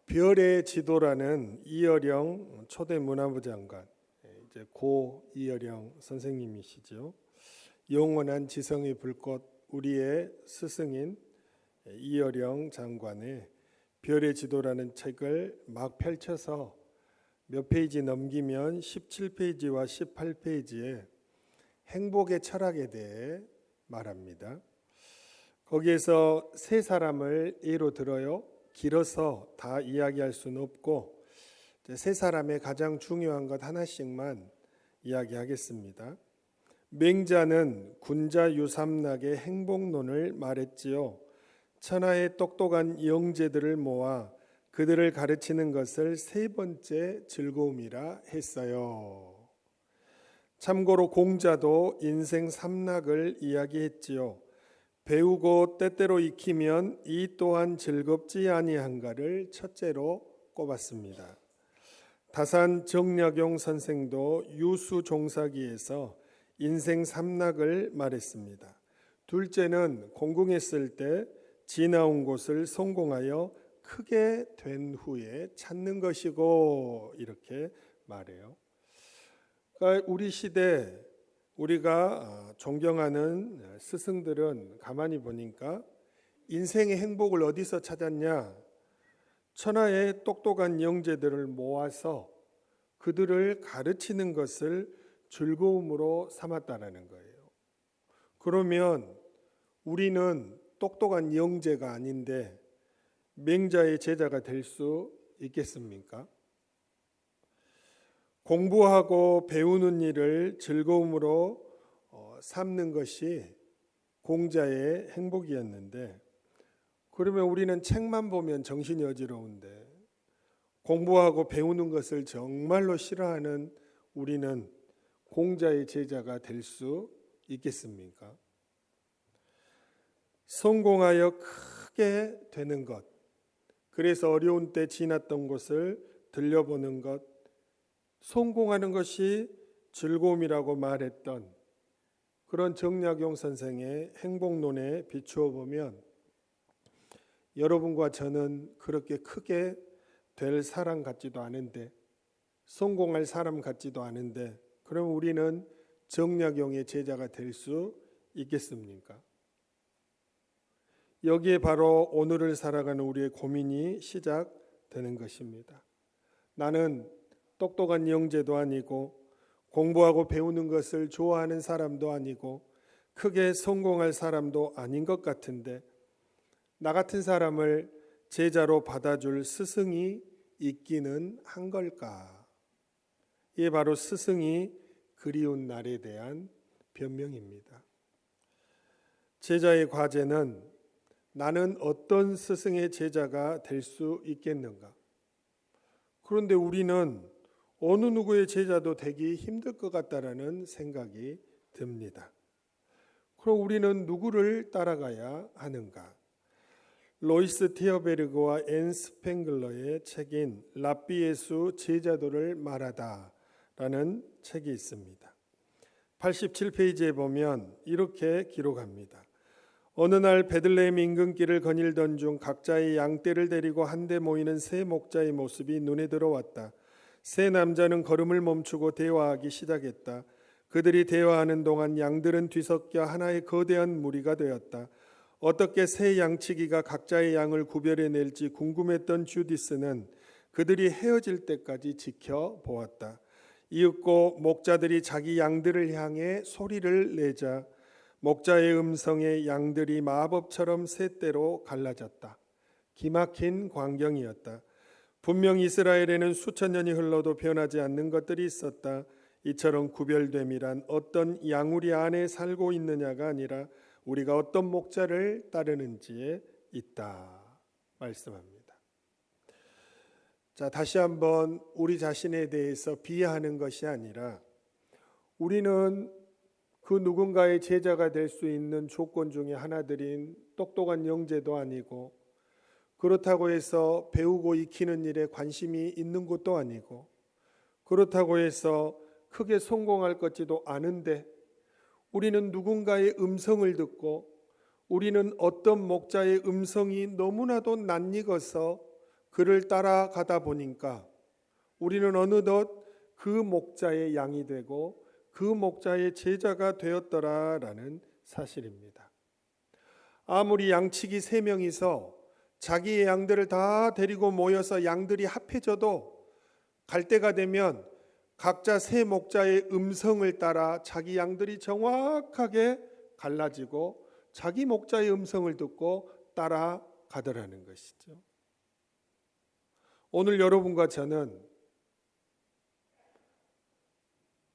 별의 지도라는 이어령 초대 문화부 장관, 이제 고 이어령 선생님이시죠. 영원한 지성의 불꽃 우리의 스승인 이어령 장관의 별의 지도라는 책을 막 펼쳐서 몇 페이지 넘기면 17페이지와 18페이지에 행복의 철학에 대해 말합니다. 거기에서 세 사람을 예로 들어요. 길어서 다 이야기할 수는 없고 세 사람의 가장 중요한 것 하나씩만 이야기하겠습니다. 맹자는 군자 유삼락의 행복론을 말했지요. 천하의 똑똑한 영재들을 모아 그들을 가르치는 것을 세 번째 즐거움이라 했어요. 참고로 공자도 인생 삼락을 이야기했지요. 배우고 때때로 익히면 이 또한 즐겁지 아니한가를 첫째로 꼽았습니다. 다산 정약용 선생도 유수종사기에서 인생 삼락을 말했습니다. 둘째는 공공했을 때 지나온 곳을 성공하여 크게 된 후에 찾는 것이고 이렇게 말해요. 그러니까 우리 시대 우리가 존경하는 스승들은 가만히 보니까 인생의 행복을 어디서 찾았냐? 천하의 똑똑한 영재들을 모아서 그들을 가르치는 것을 즐거움으로 삼았다라는 거예요. 그러면 우리는 똑똑한 영재가 아닌데 맹자의 제자가 될 수 있겠습니까? 공부하고 배우는 일을 즐거움으로 삼는 것이 공자의 행복이었는데, 그러면 우리는 책만 보면 정신이 어지러운데 공부하고 배우는 것을 정말로 싫어하는 우리는 공자의 제자가 될 수 있겠습니까? 성공하여 크게 되는 것, 그래서 어려운 때 지났던 곳을 들려보는 것, 성공하는 것이 즐거움이라고 말했던 그런 정약용 선생의 행복론에 비추어 보면 여러분과 저는 그렇게 크게 될 사람 같지도 않은데, 성공할 사람 같지도 않은데, 그럼 우리는 정약용의 제자가 될 수 있겠습니까? 여기에 바로 오늘을 살아가는 우리의 고민이 시작되는 것입니다. 나는 똑똑한 영재도 아니고 공부하고 배우는 것을 좋아하는 사람도 아니고 크게 성공할 사람도 아닌 것 같은데 나 같은 사람을 제자로 받아줄 스승이 있기는 한 걸까? 이게 바로 스승이 그리운 날에 대한 변명입니다. 제자의 과제는 나는 어떤 스승의 제자가 될 수 있겠는가? 그런데 우리는 어느 누구의 제자도 되기 힘들 것 같다라는 생각이 듭니다. 그럼 우리는 누구를 따라가야 하는가? 로이스 티어베르그와 앤 스팽글러의 책인 랍비예수 제자도를 말하다라는 책이 있습니다. 87페이지에 보면 이렇게 기록합니다. 어느 날 베들레헴 인근길을 거닐던 중 각자의 양떼를 데리고 한데 모이는 세 목자의 모습이 눈에 들어왔다. 세 남자는 걸음을 멈추고 대화하기 시작했다. 그들이 대화하는 동안 양들은 뒤섞여 하나의 거대한 무리가 되었다. 어떻게 세 양치기가 각자의 양을 구별해낼지 궁금했던 주디스는 그들이 헤어질 때까지 지켜보았다. 이윽고 목자들이 자기 양들을 향해 소리를 내자 목자의 음성에 양들이 마법처럼 셋대로 갈라졌다. 기막힌 광경이었다. 분명 이스라엘에는 수천 년이 흘러도 변하지 않는 것들이 있었다. 이처럼 구별됨이란 어떤 양우리 안에 살고 있느냐가 아니라 우리가 어떤 목자를 따르는지에 있다 말씀합니다. 자, 다시 한번 우리 자신에 대해서 비하하는 것이 아니라 우리는 그 누군가의 제자가 될 수 있는 조건 중에 하나들인 똑똑한 영재도 아니고 그렇다고 해서 배우고 익히는 일에 관심이 있는 것도 아니고 그렇다고 해서 크게 성공할 것 같지도 않은데 우리는 누군가의 음성을 듣고 우리는 어떤 목자의 음성이 너무나도 낯익어서 그를 따라가다 보니까 우리는 어느덧 그 목자의 양이 되고 그 목자의 제자가 되었더라라는 사실입니다. 아무리 양치기 3명이서 자기의 양들을 다 데리고 모여서 양들이 합해져도 갈 때가 되면 각자 새 목자의 음성을 따라 자기 양들이 정확하게 갈라지고 자기 목자의 음성을 듣고 따라가더라는 것이죠. 오늘 여러분과 저는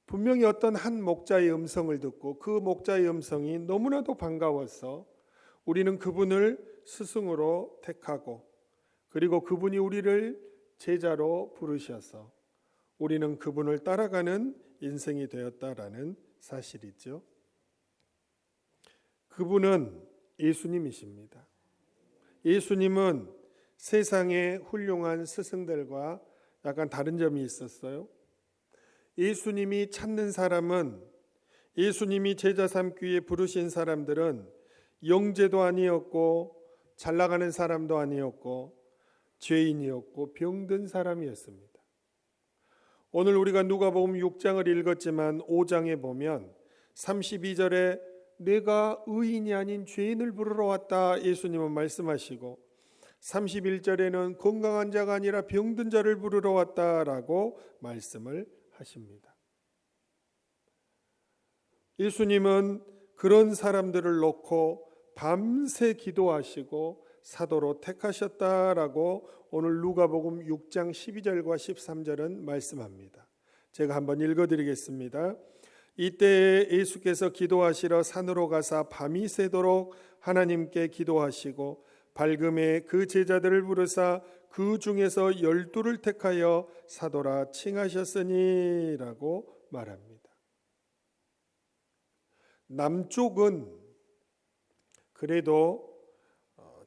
분명히 어떤 한 목자의 음성을 듣고 그 목자의 음성이 너무나도 반가워서 우리는 그분을 스승으로 택하고 그리고 그분이 우리를 제자로 부르셔서 우리는 그분을 따라가는 인생이 되었다라는 사실이죠. 그분은 예수님이십니다. 예수님은 세상의 훌륭한 스승들과 약간 다른 점이 있었어요. 예수님이 찾는 사람은, 예수님이 제자 삼기 위해 부르신 사람들은 영재도 아니었고 잘 나가는 사람도 아니었고 죄인이었고 병든 사람이었습니다. 오늘 우리가 누가복음 6장을 읽었지만 5장에 보면 32절에 내가 의인이 아닌 죄인을 부르러 왔다 예수님은 말씀하시고 31절에는 건강한 자가 아니라 병든 자를 부르러 왔다라고 말씀을 하십니다. 예수님은 그런 사람들을 놓고 밤새 기도하시고 사도로 택하셨다라고 오늘 누가복음 6장 12절과 13절은 말씀합니다. 제가 한번 읽어드리겠습니다. 이때 예수께서 기도하시러 산으로 가사 밤이 새도록 하나님께 기도하시고 밝음에 그 제자들을 부르사 그 중에서 12를 택하여 사도라 칭하셨으니 라고 말합니다. 남쪽은 그래도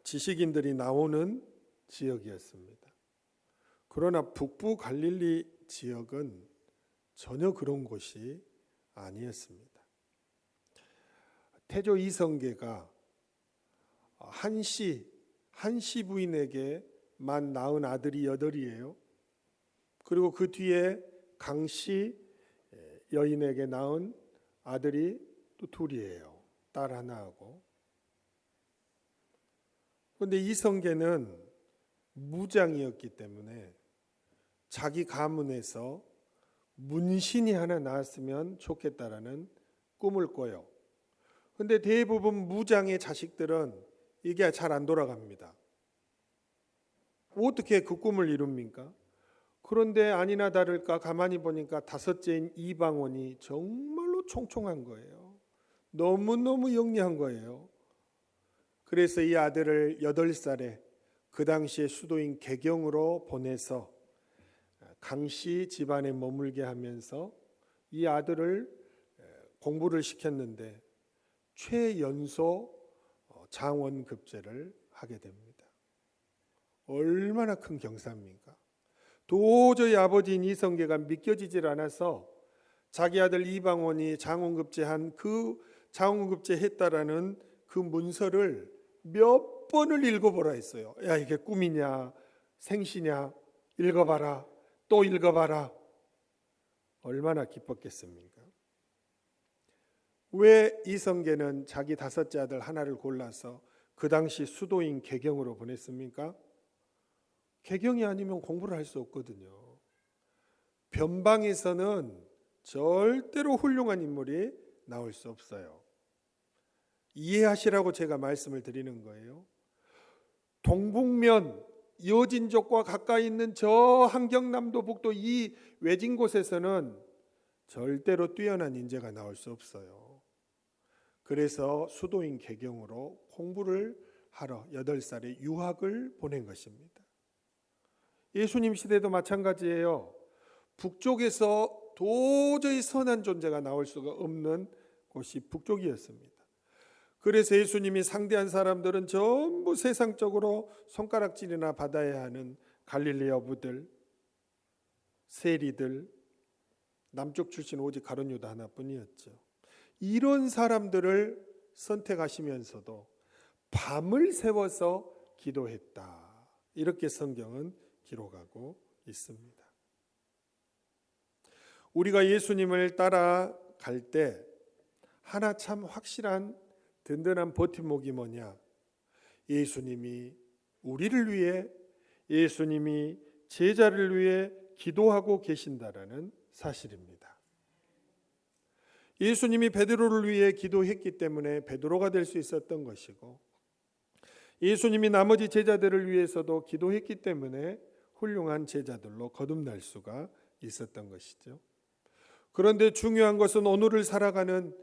지식인들이 나오는 지역이었습니다. 그러나 북부 갈릴리 지역은 전혀 그런 곳이 아니었습니다. 태조 이성계가 한씨 부인에게만 낳은 아들이 8이에요. 그리고 그 뒤에 강씨 여인에게 낳은 아들이 또 2이에요. 딸 하나하고. 그런데 이성계는 무장이었기 때문에 자기 가문에서 문신이 하나 나왔으면 좋겠다라는 꿈을 꿔요. 그런데 대부분 무장의 자식들은 이게 잘 안 돌아갑니다. 어떻게 그 꿈을 이룹니까? 그런데 아니나 다를까 가만히 보니까 5째인 이방원이 정말로 총총한 거예요. 너무너무 영리한 거예요. 그래서 이 아들을 8살에 그 당시에 수도인 개경으로 보내서 강씨 집안에 머물게 하면서 이 아들을 공부를 시켰는데 최연소 장원급제를 하게 됩니다. 얼마나 큰 경사입니까? 도저히 아버지인 이성계가 믿겨지질 않아서 자기 아들 이방원이 장원급제한 그 장원급제했다라는 그 문서를 몇 번을 읽어보라 했어요. 야, 이게 꿈이냐 생시냐 읽어봐라, 또 읽어봐라. 얼마나 기뻤겠습니까? 왜 이성계는 자기 5째 아들 하나를 골라서 그 당시 수도인 개경으로 보냈습니까? 개경이 아니면 공부를 할 수 없거든요. 변방에서는 절대로 훌륭한 인물이 나올 수 없어요. 이해하시라고 제가 말씀을 드리는 거예요. 동북면 여진족과 가까이 있는 저 한경남도 북도 이 외진 곳에서는 절대로 뛰어난 인재가 나올 수 없어요. 그래서 수도인 개경으로 공부를 하러 8살에 유학을 보낸 것입니다. 예수님 시대도 마찬가지예요. 북쪽에서 도저히 선한 존재가 나올 수가 없는 곳이 북쪽이었습니다. 그래서 예수님이 상대한 사람들은 전부 세상적으로 손가락질이나 받아야 하는 갈릴리 어부들, 세리들, 남쪽 출신 오직 가룟 유다 하나뿐이었죠. 이런 사람들을 선택하시면서도 밤을 새워서 기도했다. 이렇게 성경은 기록하고 있습니다. 우리가 예수님을 따라갈 때 하나 참 확실한 든든한 버팀목이 뭐냐? 예수님이 우리를 위해, 예수님이 제자를 위해 기도하고 계신다라는 사실입니다. 예수님이 베드로를 위해 기도했기 때문에 베드로가 될 수 있었던 것이고, 예수님이 나머지 제자들을 위해서도 기도했기 때문에 훌륭한 제자들로 거듭날 수가 있었던 것이죠. 그런데 중요한 것은 오늘을 살아가는,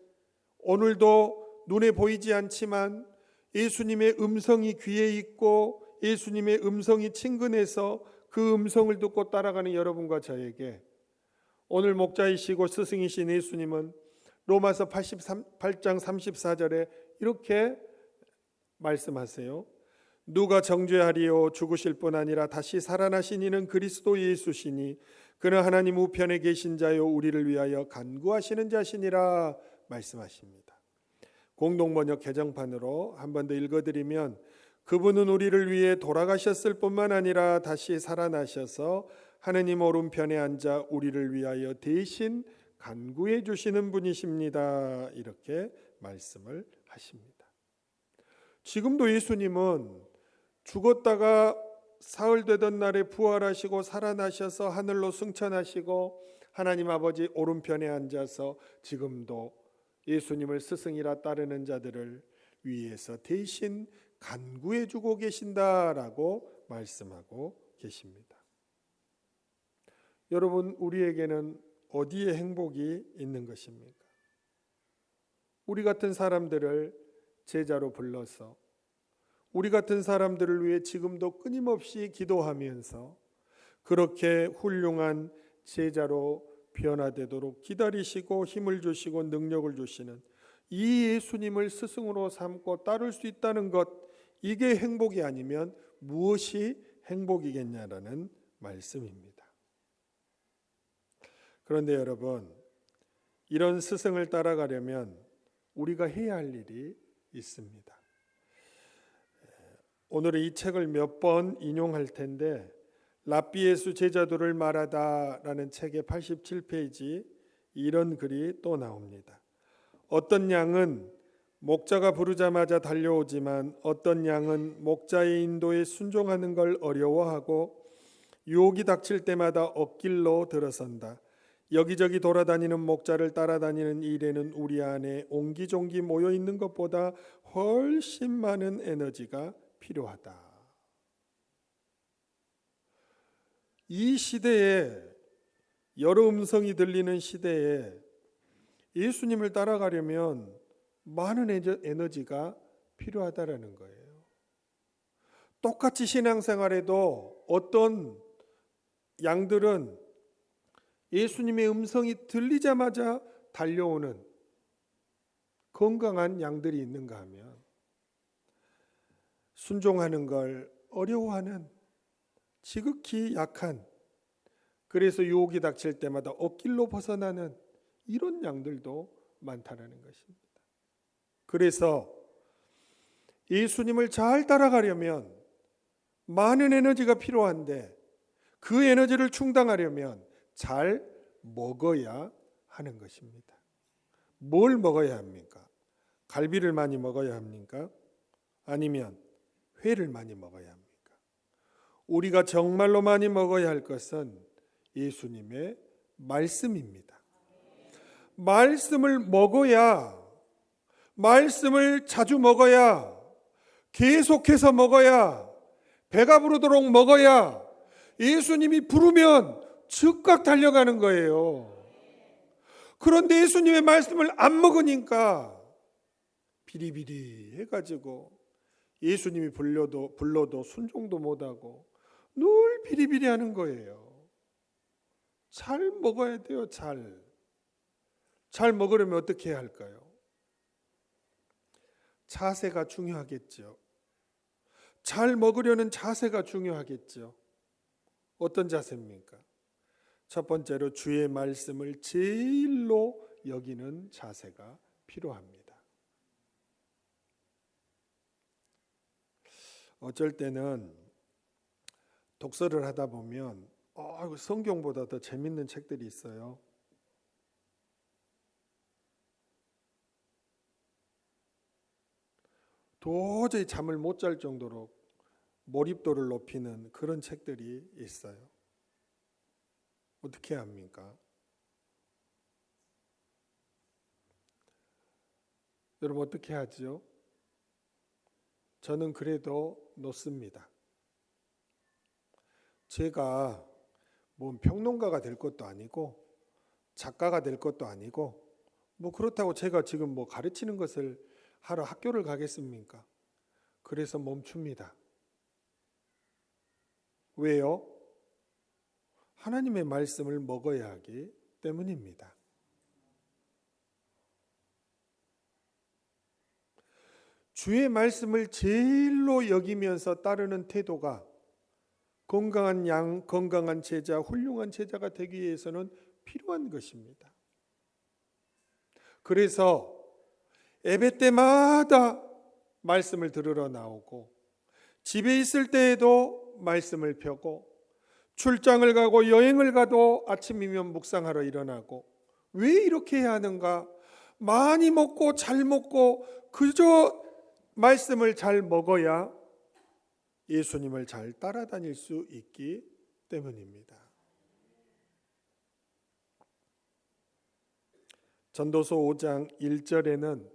오늘도 눈에 보이지 않지만 예수님의 음성이 귀에 있고 예수님의 음성이 친근해서 그 음성을 듣고 따라가는 여러분과 저에게 오늘 목자이시고 스승이신 예수님은 로마서 8장 34절에 이렇게 말씀하세요. 누가 정죄하리요? 죽으실 뿐 아니라 다시 살아나신 이는 그리스도 예수시니 그는 하나님 우편에 계신 자요 우리를 위하여 간구하시는 자시니라 말씀하십니다. 공동번역 개정판으로 한 번 더 읽어드리면, 그분은 우리를 위해 돌아가셨을 뿐만 아니라 다시 살아나셔서 하느님 오른편에 앉아 우리를 위하여 대신 간구해 주시는 분이십니다. 이렇게 말씀을 하십니다. 지금도 예수님은 죽었다가 사흘 되던 날에 부활하시고 살아나셔서 하늘로 승천하시고 하나님 아버지 오른편에 앉아서 지금도 예수님을 스승이라 따르는 자들을 위해서 대신 간구해 주고 계신다라고 말씀하고 계십니다. 여러분, 우리에게는 어디에 행복이 있는 것입니까? 우리 같은 사람들을 제자로 불러서 우리 같은 사람들을 위해 지금도 끊임없이 기도하면서 그렇게 훌륭한 제자로 변화되도록 기다리시고 힘을 주시고 능력을 주시는 이 예수님을 스승으로 삼고 따를 수 있다는 것, 이게 행복이 아니면 무엇이 행복이겠냐라는 말씀입니다. 그런데 여러분, 이런 스승을 따라가려면 우리가 해야 할 일이 있습니다. 오늘은 이 책을 몇 번 인용할 텐데, 랍비 예수 제자도를 말하다라는 책의 87페이지 이런 글이 또 나옵니다. 어떤 양은 목자가 부르자마자 달려오지만 어떤 양은 목자의 인도에 순종하는 걸 어려워하고 유혹이 닥칠 때마다 엇길로 들어선다. 여기저기 돌아다니는 목자를 따라다니는 일에는 우리 안에 옹기종기 모여 있는 것보다 훨씬 많은 에너지가 필요하다. 이 시대에, 여러 음성이 들리는 시대에 예수님을 따라가려면 많은 에너지가 필요하다라는 거예요. 똑같이 신앙생활에도 어떤 양들은 예수님의 음성이 들리자마자 달려오는 건강한 양들이 있는가 하면, 순종하는 걸 어려워하는 지극히 약한, 그래서 유혹이 닥칠 때마다 엇길로 벗어나는 이런 양들도 많다는 것입니다. 그래서 예수님을 잘 따라가려면 많은 에너지가 필요한데, 그 에너지를 충당하려면 잘 먹어야 하는 것입니다. 뭘 먹어야 합니까? 갈비를 많이 먹어야 합니까? 아니면 회를 많이 먹어야 합니까? 우리가 정말로 많이 먹어야 할 것은 예수님의 말씀입니다. 말씀을 먹어야, 말씀을 자주 먹어야, 계속해서 먹어야, 배가 부르도록 먹어야 예수님이 부르면 즉각 달려가는 거예요. 그런데 예수님의 말씀을 안 먹으니까 비리비리 해가지고 예수님이 불러도 순종도 못하고 늘 비리비리 하는 거예요. 잘 먹어야 돼요. 잘 먹으려면 어떻게 해야 할까요? 자세가 중요하겠죠. 잘 먹으려는 자세가 중요하겠죠. 어떤 자세입니까? 첫 번째로 주의 말씀을 제일로 여기는 자세가 필요합니다. 어쩔 때는 독서를 하다 보면 성경보다 더 재밌는 책들이 있어요. 도저히 잠을 못 잘 정도로 몰입도를 높이는 그런 책들이 있어요. 어떻게 합니까? 여러분 어떻게 하죠? 저는 그래도 놓습니다. 제가 뭐 평론가가 될 것도 아니고 작가가 될 것도 아니고 뭐 그렇다고 제가 지금 뭐 가르치는 것을 하러 학교를 가겠습니까? 그래서 멈춥니다. 왜요? 하나님의 말씀을 먹어야 하기 때문입니다. 주의 말씀을 제일로 여기면서 따르는 태도가 건강한 양, 건강한 제자, 훌륭한 제자가 되기 위해서는 필요한 것입니다. 그래서 예배 때마다 말씀을 들으러 나오고 집에 있을 때에도 말씀을 펴고 출장을 가고 여행을 가도 아침이면 묵상하러 일어나고 왜 이렇게 해야 하는가? 많이 먹고 잘 먹고 그저 말씀을 잘 먹어야 예수님을 잘 따라다닐 수 있기 때문입니다. 전도서 5장 1절에는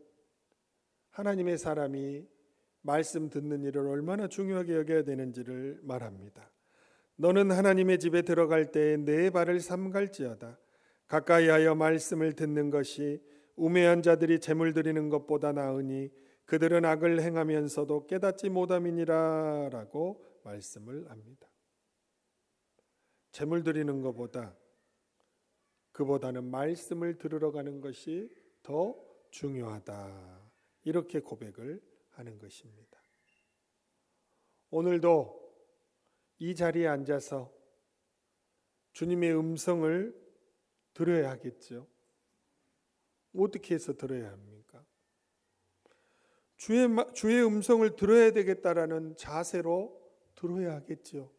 하나님의 사람이 말씀 듣는 일을 얼마나 중요하게 여겨야 되는지를 말합니다. 너는 하나님의 집에 들어갈 때에 내 발을 삼갈지어다. 가까이 하여 말씀을 듣는 것이 우매한 자들이 재물 드리는 것보다 나으니 그들은 악을 행하면서도 깨닫지 못함이니라 라고 말씀을 합니다. 재물 드리는 것보다 그보다는 말씀을 들으러 가는 것이 더 중요하다. 이렇게 고백을 하는 것입니다. 오늘도 이 자리에 앉아서 주님의 음성을 들어야 하겠죠. 어떻게 해서 들어야 합니까? 주의 음성을 들어야 되겠다라는 자세로 들어야 하겠죠.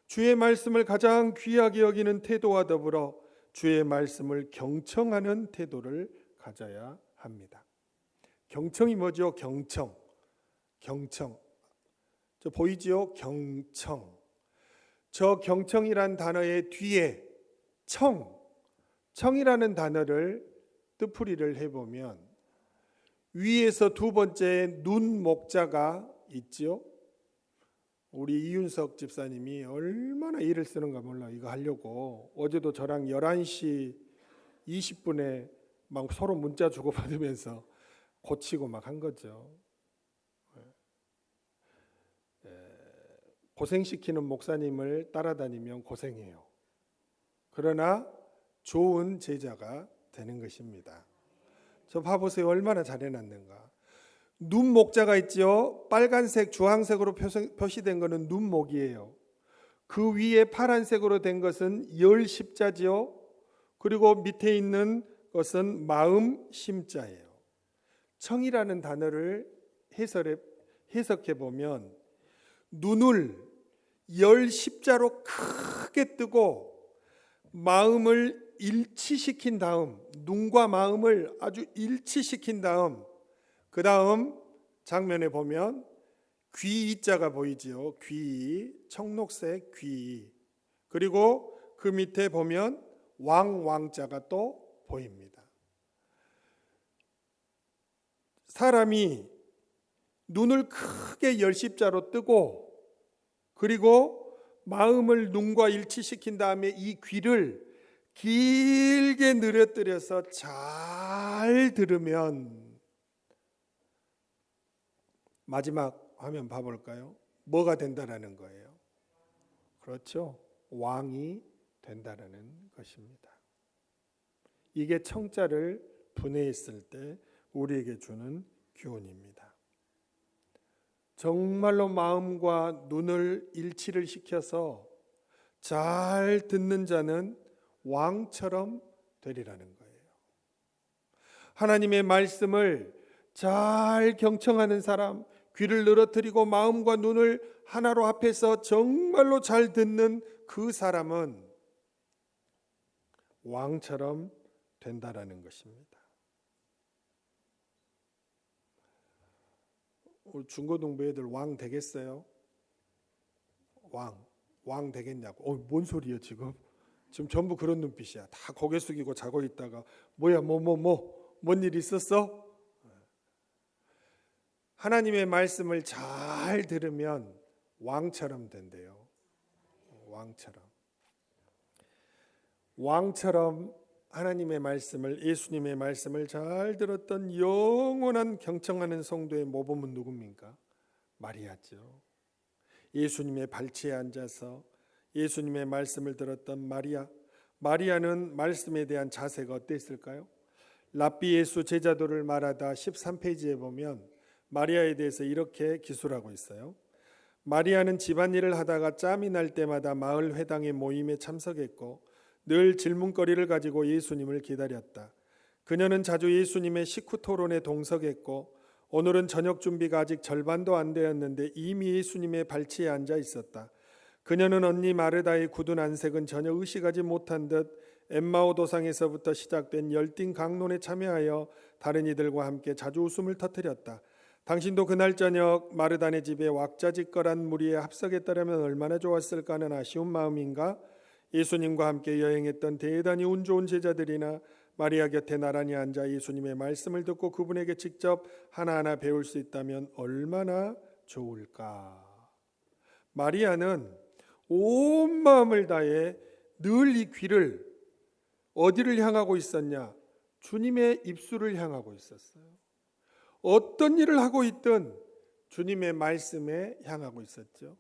주의 말씀을 가장 귀하게 여기는 태도와 더불어 주의 말씀을 경청하는 태도를 가져야 합니다. 경청이 뭐죠? 경청. 저 보이지요? 경청. 저 경청이란 단어의 뒤에 청이라는 단어를 뜻풀이를 해보면 위에서 두 번째 눈 목자가 있죠. 우리 이윤석 집사님이 얼마나 일을 쓰는가 몰라 이거 하려고. 어제도 저랑 11시 20분에 막 서로 문자 주고받으면서 고치고 막 한 거죠. 고생시키는 목사님을 따라다니면 고생해요. 그러나 좋은 제자가 되는 것입니다. 저 봐보세요. 얼마나 잘해놨는가. 눈목자가 있죠. 빨간색, 주황색으로 표시된 것은 눈목이에요. 그 위에 파란색으로 된 것은 열 십자지요. 그리고 밑에 있는 것은 마음 심자예요. 청이라는 단어를 해석해 보면 눈을 열 십자로 크게 뜨고 마음을 일치시킨 다음, 눈과 마음을 아주 일치시킨 다음, 그 다음 장면에 보면 귀자가 보이지요. 귀, 청록색 귀. 그리고 그 밑에 보면 왕자가 또 보입니다. 사람이 눈을 크게 열십자로 뜨고 그리고 마음을 눈과 일치시킨 다음에 이 귀를 길게 늘어뜨려서 잘 들으면 마지막 화면 봐볼까요? 뭐가 된다라는 거예요? 그렇죠. 왕이 된다라는 것입니다. 이게 청자를 분해했을 때 우리에게 주는 교훈입니다. 정말로 마음과 눈을 일치를 시켜서 잘 듣는 자는 왕처럼 되리라는 거예요. 하나님의 말씀을 잘 경청하는 사람, 귀를 늘어뜨리고 마음과 눈을 하나로 합해서 정말로 잘 듣는 그 사람은 왕처럼 된다라는 것입니다. 중고등부 애들 왕 되겠어요? 왕 되겠냐고. 뭔 소리야 지금? 지금 전부 그런 눈빛이야. 다 고개 숙이고 자고 있다가 뭐야 뭔 일 있었어? 하나님의 말씀을 잘 들으면 왕처럼 된대요. 왕처럼 하나님의 말씀을, 예수님의 말씀을 잘 들었던 영원한 경청하는 성도의 모범은 누굽니까? 마리아죠. 예수님의 발치에 앉아서 예수님의 말씀을 들었던 마리아는 말씀에 대한 자세가 어땠을까요? 랍비 예수 제자도를 말하다 13페이지에 보면 마리아에 대해서 이렇게 기술하고 있어요. 마리아는 집안일을 하다가 짬이 날 때마다 마을 회당의 모임에 참석했고 늘 질문거리를 가지고 예수님을 기다렸다. 그녀는 자주 예수님의 식후 토론에 동석했고 오늘은 저녁 준비가 아직 절반도 안 되었는데 이미 예수님의 발치에 앉아 있었다. 그녀는 언니 마르다의 굳은 안색은 전혀 의식하지 못한 듯 엠마오 도상에서부터 시작된 열띤 강론에 참여하여 다른 이들과 함께 자주 웃음을 터뜨렸다. 당신도 그날 저녁 마르다네 집에 왁자지껄한 무리에 합석했다면 얼마나 좋았을까 하는 아쉬운 마음인가? 예수님과 함께 여행했던 대단히 운 좋은 제자들이나 마리아 곁에 나란히 앉아 예수님의 말씀을 듣고 그분에게 직접 하나하나 배울 수 있다면 얼마나 좋을까? 마리아는 온 마음을 다해 늘 이 귀를 어디를 향하고 있었냐? 주님의 입술을 향하고 있었어요. 어떤 일을 하고 있든 주님의 말씀에 향하고 있었죠.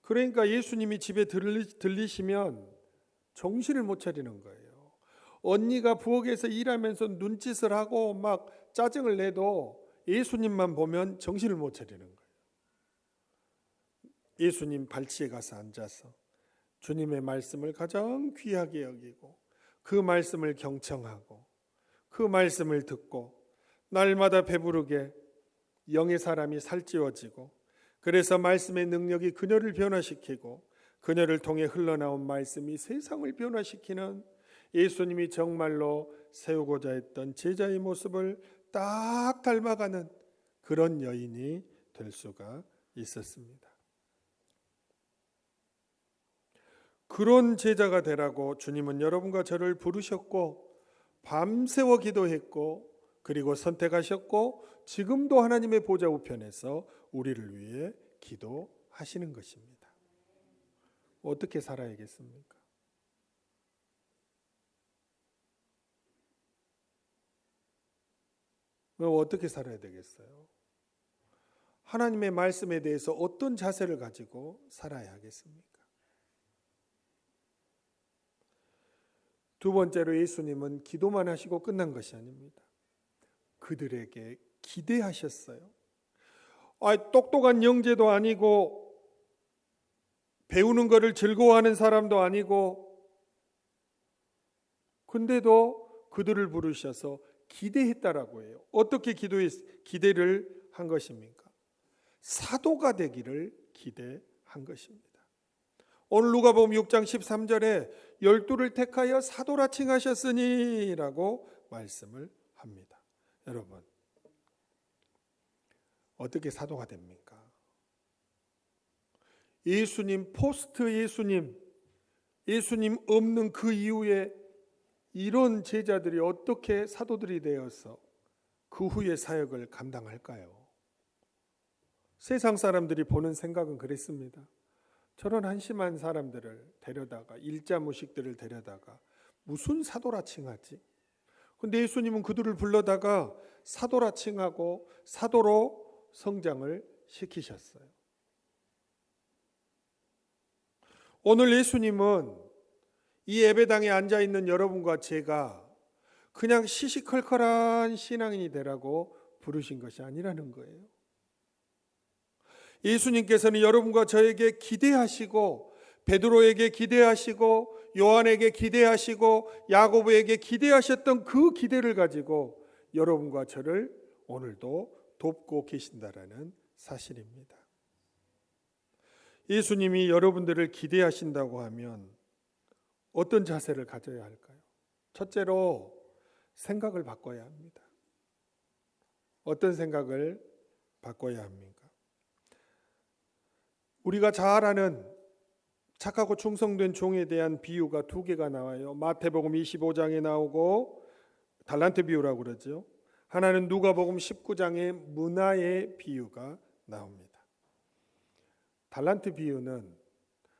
그러니까 예수님이 집에 들리시면 정신을 못 차리는 거예요. 언니가 부엌에서 일하면서 눈짓을 하고 막 짜증을 내도 예수님만 보면 정신을 못 차리는 거예요. 예수님 발치에 가서 앉아서 주님의 말씀을 가장 귀하게 여기고 그 말씀을 경청하고 그 말씀을 듣고 날마다 배부르게 영의 사람이 살찌워지고 그래서 말씀의 능력이 그녀를 변화시키고 그녀를 통해 흘러나온 말씀이 세상을 변화시키는 예수님이 정말로 세우고자 했던 제자의 모습을 딱 닮아가는 그런 여인이 될 수가 있었습니다. 그런 제자가 되라고 주님은 여러분과 저를 부르셨고 밤새워 기도했고 그리고 선택하셨고 지금도 하나님의 보좌 우편에서 우리를 위해 기도하시는 것입니다. 어떻게 살아야겠습니까? 어떻게 살아야 되겠어요? 하나님의 말씀에 대해서 어떤 자세를 가지고 살아야 하겠습니까? 두 번째로 예수님은 기도만 하시고 끝난 것이 아닙니다. 그들에게 기대하셨어요. 똑똑한 영재도 아니고 배우는 것을 즐거워하는 사람도 아니고 근데도 그들을 부르셔서 기대했다라고 해요. 어떻게 기대를 한 것입니까? 사도가 되기를 기대한 것입니다. 오늘 누가복음 6장 13절에 12를 택하여 사도라 칭하셨으니 라고 말씀을 합니다. 여러분 어떻게 사도가 됩니까? 예수님 포스트 예수님 없는 그 이후에 이런 제자들이 어떻게 사도들이 되어서 그 후의 사역을 감당할까요? 세상 사람들이 보는 생각은 그랬습니다. 저런 한심한 사람들을 데려다가 일자무식들을 데려다가 무슨 사도라 칭하지? 근데 예수님은 그들을 불러다가 사도라 칭하고 사도로 성장을 시키셨어요. 오늘 예수님은 이 예배당에 앉아있는 여러분과 제가 그냥 시시컬컬한 신앙인이 되라고 부르신 것이 아니라는 거예요. 예수님께서는 여러분과 저에게 기대하시고 베드로에게 기대하시고 요한에게 기대하시고 야고보에게 기대하셨던 그 기대를 가지고 여러분과 저를 오늘도 돕고 계신다라는 사실입니다. 예수님이 여러분들을 기대하신다고 하면 어떤 자세를 가져야 할까요? 첫째로 생각을 바꿔야 합니다. 어떤 생각을 바꿔야 합니까? 우리가 잘 아는 착하고 충성된 종에 대한 비유가 두 개가 나와요. 마태복음 25장에 나오고 달란트 비유라고 그러죠. 하나는 누가복음 19장의 문화의 비유가 나옵니다. 달란트 비유는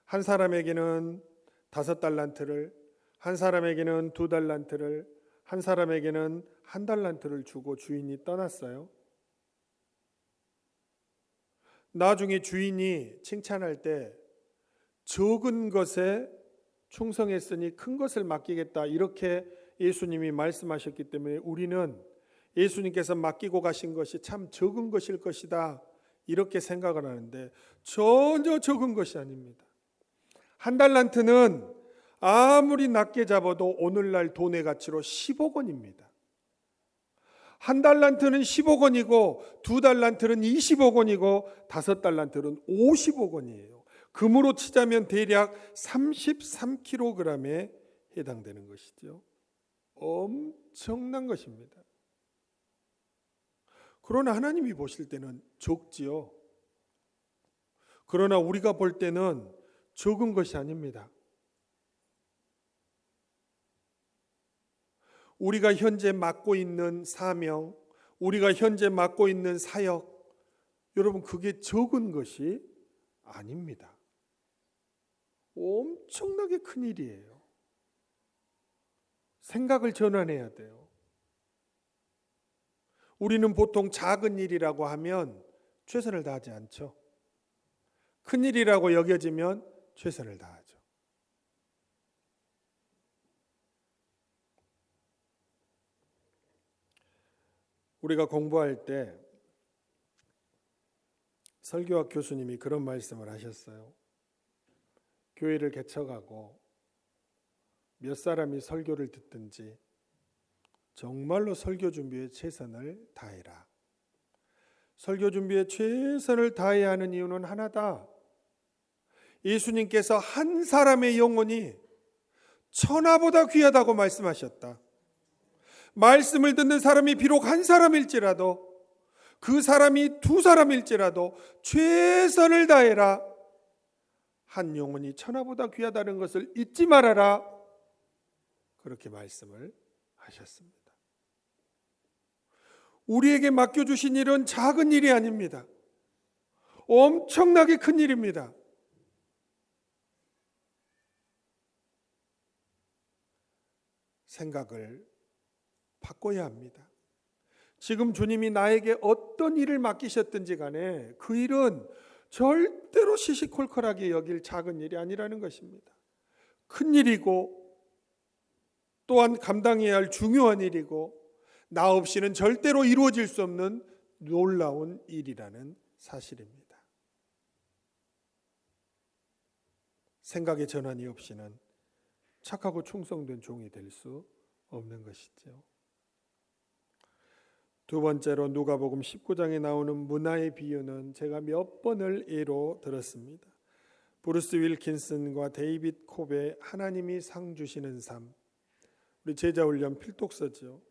한 사람에게는 5달란트를, 한 사람에게는 2달란트를, 한 사람에게는 1달란트를 주고 주인이 떠났어요. 나중에 주인이 칭찬할 때 적은 것에 충성했으니 큰 것을 맡기겠다, 이렇게 예수님이 말씀하셨기 때문에 우리는 예수님께서 맡기고 가신 것이 참 적은 것일 것이다, 이렇게 생각을 하는데 전혀 적은 것이 아닙니다. 1달란트는 아무리 낮게 잡아도 오늘날 돈의 가치로 10억 원입니다. 1달란트는 10억 원이고 2달란트는 20억 원이고 5달란트는 50억 원이에요. 금으로 치자면 대략 33kg에 해당되는 것이죠. 엄청난 것입니다. 그러나 하나님이 보실 때는 적지요. 그러나 우리가 볼 때는 적은 것이 아닙니다. 우리가 현재 맡고 있는 사명, 우리가 현재 맡고 있는 사역, 여러분 그게 적은 것이 아닙니다. 엄청나게 큰 일이에요. 생각을 전환해야 돼요. 우리는 보통 작은 일이라고 하면 최선을 다하지 않죠. 큰 일이라고 여겨지면 최선을 다하죠. 우리가 공부할 때 설교학 교수님이 그런 말씀을 하셨어요. 교회를 개척하고 몇 사람이 설교를 듣든지 정말로 설교 준비에 최선을 다해라. 설교 준비에 최선을 다해야 하는 이유는 하나다. 예수님께서 한 사람의 영혼이 천하보다 귀하다고 말씀하셨다. 말씀을 듣는 사람이 비록 한 사람일지라도, 그 사람이 2사람일지라도 최선을 다해라. 한 영혼이 천하보다 귀하다는 것을 잊지 말아라. 그렇게 말씀을 하셨습니다. 우리에게 맡겨주신 일은 작은 일이 아닙니다. 엄청나게 큰 일입니다. 생각을 바꿔야 합니다. 지금 주님이 나에게 어떤 일을 맡기셨든지 간에 그 일은 절대로 시시콜콜하게 여길 작은 일이 아니라는 것입니다. 큰 일이고 또한 감당해야 할 중요한 일이고 나 없이는 절대로 이루어질 수 없는 놀라운 일이라는 사실입니다. 생각의 전환이 없이는 착하고 충성된 종이 될 수 없는 것이죠. 두 번째로 누가복음 19장에 나오는 문화의 비유는 제가 몇 번을 예로 들었습니다. 브루스 윌킨슨과 데이빗 콥의 하나님이 상 주시는 삶, 우리 제자훈련 필독서죠.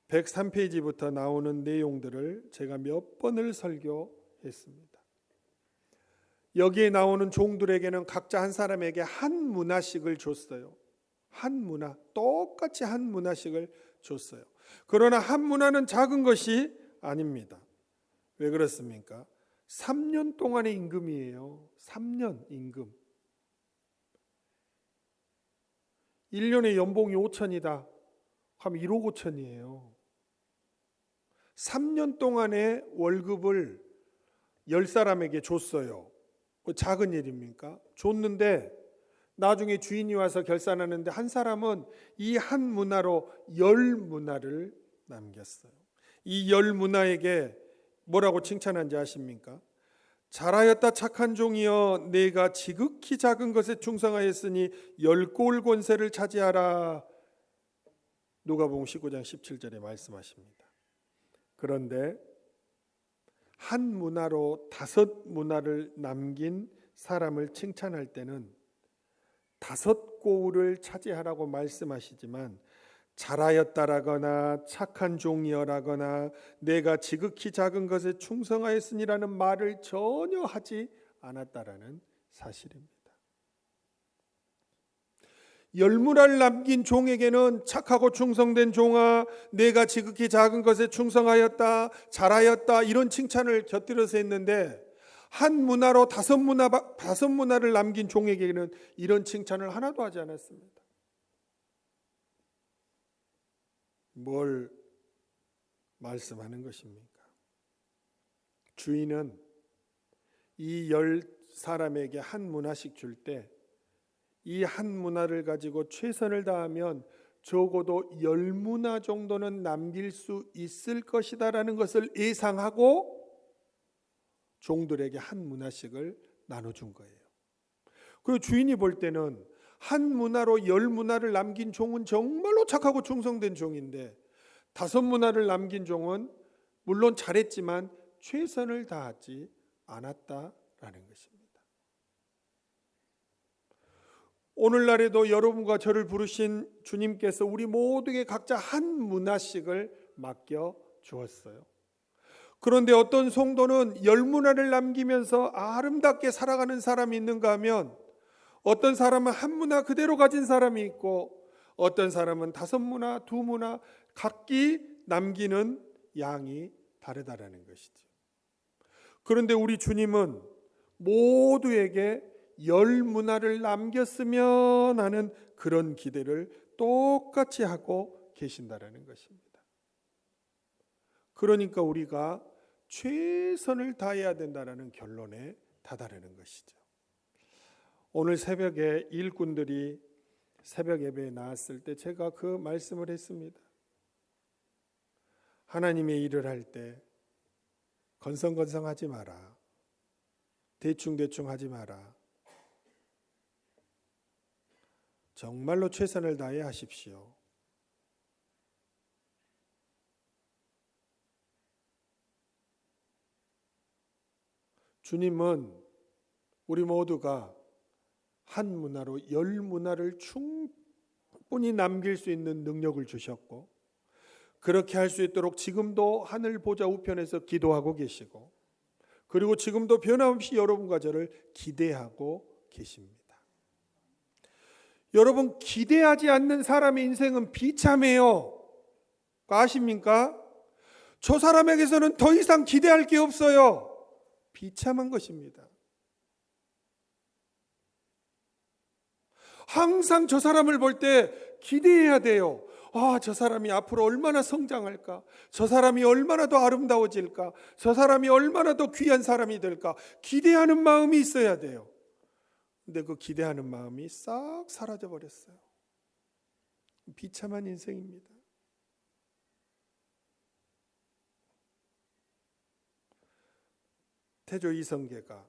103페이지부터 나오는 내용들을 제가 몇 번을 설교했습니다. 여기에 나오는 종들에게는 각자 한 사람에게 한 문화씩을 줬어요. 한 문화, 똑같이 한 문화씩을 줬어요. 그러나 한 문화는 작은 것이 아닙니다. 왜 그렇습니까? 3년 동안의 임금이에요. 3년 임금. 1년에 연봉이 5천이다 하면 1억 5천이에요. 3년 동안의 월급을 10사람에게 줬어요. 작은 일입니까? 줬는데 나중에 주인이 와서 결산하는데 한 사람은 이 한 문화로 10문화를 남겼어요. 이 10문화에게 뭐라고 칭찬한지 아십니까? 잘하였다 착한 종이여, 내가 지극히 작은 것에 충성하였으니 10골 권세를 차지하라. 누가복음 19장 17절에 말씀하십니다. 그런데 한 문화로 5문화를 남긴 사람을 칭찬할 때는 5고울을 차지하라고 말씀하시지만 잘하였다라거나 착한 종이여라거나 내가 지극히 작은 것에 충성하였으니라는 말을 전혀 하지 않았다라는 사실입니다. 열문화를 남긴 종에게는 착하고 충성된 종아, 내가 지극히 작은 것에 충성하였다, 잘하였다 이런 칭찬을 곁들여서 했는데 한 문화로 5문화를 남긴 종에게는 이런 칭찬을 하나도 하지 않았습니다. 뭘 말씀하는 것입니까? 주인은 이 10사람에게 한 문화씩 줄 때 이 한 문화를 가지고 최선을 다하면 적어도 10문화 정도는 남길 수 있을 것이다라는 것을 예상하고 종들에게 한 문화씩을 나눠준 거예요. 그리고 주인이 볼 때는 한 문화로 10문화를 남긴 종은 정말로 착하고 충성된 종인데 5문화를 남긴 종은 물론 잘했지만 최선을 다하지 않았다라는 것입니다. 오늘날에도 여러분과 저를 부르신 주님께서 우리 모두에게 각자 한 문화씩을 맡겨 주었어요. 그런데 어떤 성도는 10문화를 남기면서 아름답게 살아가는 사람이 있는가 하면 어떤 사람은 한 문화 그대로 가진 사람이 있고 어떤 사람은 5문화, 2문화 각기 남기는 양이 다르다라는 것이죠. 그런데 우리 주님은 모두에게 10문화를 남겼으면 하는 그런 기대를 똑같이 하고 계신다라는 것입니다. 그러니까 우리가 최선을 다해야 된다라는 결론에 다다르는 것이죠. 오늘 새벽에 일꾼들이 새벽 예배에 나왔을 때 제가 그 말씀을 했습니다. 하나님의 일을 할 때 건성건성하지 마라. 대충대충 하지 마라. 정말로 최선을 다해 하십시오. 주님은 우리 모두가 한 문화로 10문화를 충분히 남길 수 있는 능력을 주셨고 그렇게 할 수 있도록 지금도 하늘 보좌 우편에서 기도하고 계시고 그리고 지금도 변함없이 여러분과 저를 기대하고 계십니다. 여러분, 기대하지 않는 사람의 인생은 비참해요. 아십니까? 저 사람에게서는 더 이상 기대할 게 없어요. 비참한 것입니다. 항상 저 사람을 볼 때 기대해야 돼요. 저 사람이 앞으로 얼마나 성장할까? 저 사람이 얼마나 더 아름다워질까? 저 사람이 얼마나 더 귀한 사람이 될까? 기대하는 마음이 있어야 돼요. 근데 그 기대하는 마음이 싹 사라져 버렸어요. 비참한 인생입니다. 태조 이성계가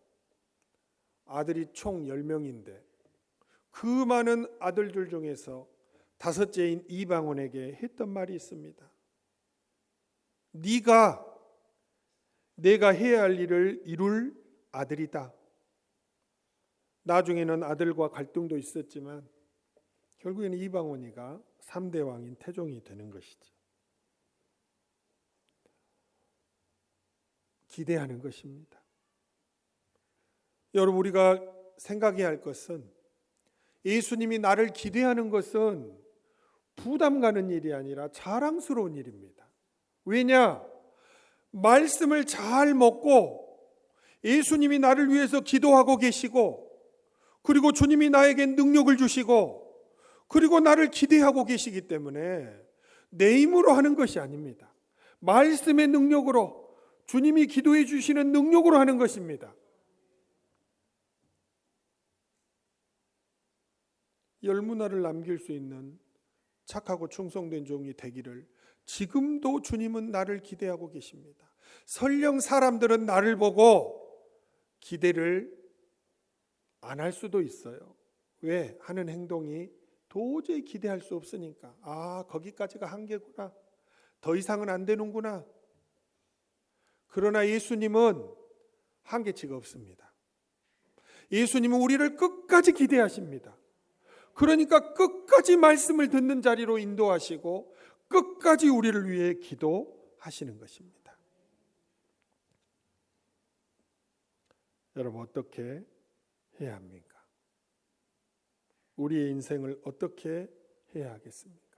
아들이 총 10명인데 그 많은 아들들 중에서 5째인 이방원에게 했던 말이 있습니다. 네가 내가 해야 할 일을 이룰 아들이다. 나중에는 아들과 갈등도 있었지만 결국에는 이방원이가 3대 왕인 태종이 되는 것이죠. 기대하는 것입니다. 여러분, 우리가 생각해야 할 것은 예수님이 나를 기대하는 것은 부담 가는 일이 아니라 자랑스러운 일입니다. 왜냐? 말씀을 잘 먹고 예수님이 나를 위해서 기도하고 계시고 그리고 주님이 나에게 능력을 주시고 그리고 나를 기대하고 계시기 때문에 내 힘으로 하는 것이 아닙니다. 말씀의 능력으로 주님이 기도해 주시는 능력으로 하는 것입니다. 열문화를 남길 수 있는 착하고 충성된 종이 되기를 지금도 주님은 나를 기대하고 계십니다. 설령 사람들은 나를 보고 기대를 안 할 수도 있어요. 왜? 하는 행동이 도저히 기대할 수 없으니까. 거기까지가 한계구나. 더 이상은 안 되는구나. 그러나 예수님은 한계치가 없습니다. 예수님은 우리를 끝까지 기대하십니다. 그러니까 끝까지 말씀을 듣는 자리로 인도하시고 끝까지 우리를 위해 기도하시는 것입니다. 여러분, 어떻게 해야 합니까? 우리의 인생을 어떻게 해야 하겠습니까?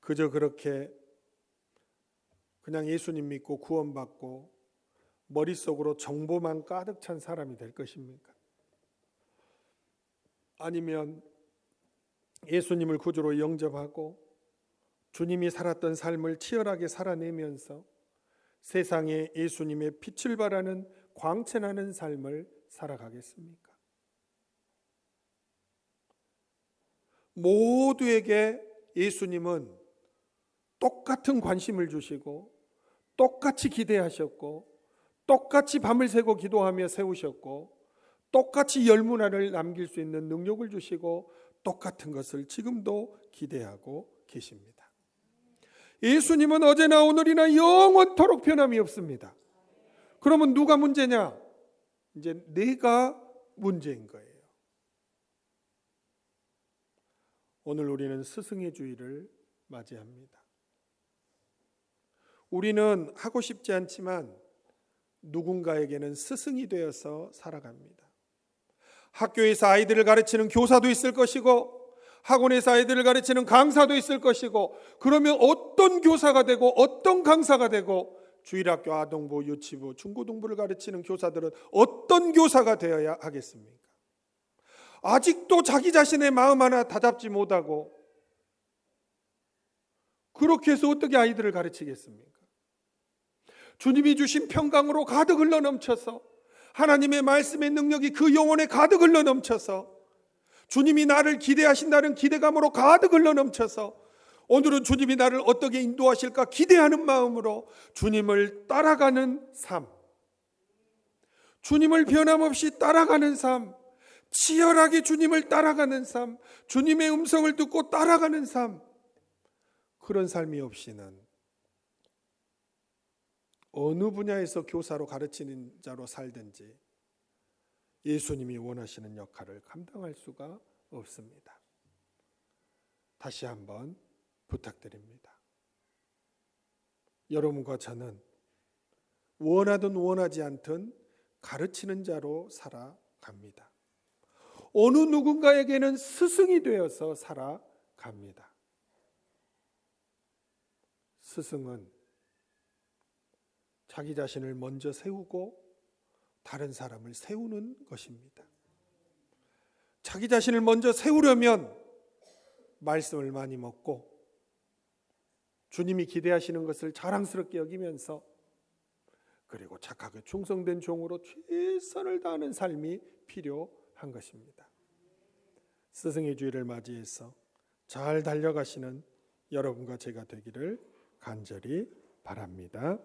그저 그렇게 그냥 예수님 믿고 구원받고 머릿속으로 정보만 가득 찬 사람이 될 것입니까? 아니면 예수님을 구주로 영접하고 주님이 살았던 삶을 치열하게 살아내면서 세상에 예수님의 빛을 발하는 광채나는 삶을 살아가겠습니까? 모두에게 예수님은 똑같은 관심을 주시고 똑같이 기대하셨고 똑같이 밤을 새고 기도하며 세우셨고 똑같이 열문화를 남길 수 있는 능력을 주시고 똑같은 것을 지금도 기대하고 계십니다. 예수님은 어제나 오늘이나 영원토록 변함이 없습니다. 그러면 누가 문제냐? 이제 내가 문제인 거예요. 오늘 우리는 스승의 주일을 맞이합니다. 우리는 하고 싶지 않지만 누군가에게는 스승이 되어서 살아갑니다. 학교에서 아이들을 가르치는 교사도 있을 것이고 학원에서 아이들을 가르치는 강사도 있을 것이고, 그러면 어떤 교사가 되고 어떤 강사가 되고 주일학교, 아동부, 유치부, 중고등부를 가르치는 교사들은 어떤 교사가 되어야 하겠습니까? 아직도 자기 자신의 마음 하나 다잡지 못하고 그렇게 해서 어떻게 아이들을 가르치겠습니까? 주님이 주신 평강으로 가득 흘러넘쳐서 하나님의 말씀의 능력이 그 영혼에 가득 흘러넘쳐서 주님이 나를 기대하신다는 기대감으로 가득 흘러넘쳐서 오늘은 주님이 나를 어떻게 인도하실까 기대하는 마음으로 주님을 따라가는 삶, 주님을 변함없이 따라가는 삶, 치열하게 주님을 따라가는 삶, 주님의 음성을 듣고 따라가는 삶, 그런 삶이 없이는 어느 분야에서 교사로 가르치는 자로 살든지 예수님이 원하시는 역할을 감당할 수가 없습니다. 다시 한번 부탁드립니다. 여러분과 저는 원하든 원하지 않든 가르치는 자로 살아갑니다. 어느 누군가에게는 스승이 되어서 살아갑니다. 스승은 자기 자신을 먼저 세우고 다른 사람을 세우는 것입니다. 자기 자신을 먼저 세우려면 말씀을 많이 먹고 주님이 기대하시는 것을 자랑스럽게 여기면서 그리고 착하게 충성된 종으로 최선을 다하는 삶이 필요한 것입니다. 스승의 주일을 맞이해서 잘 달려가시는 여러분과 제가 되기를 간절히 바랍니다.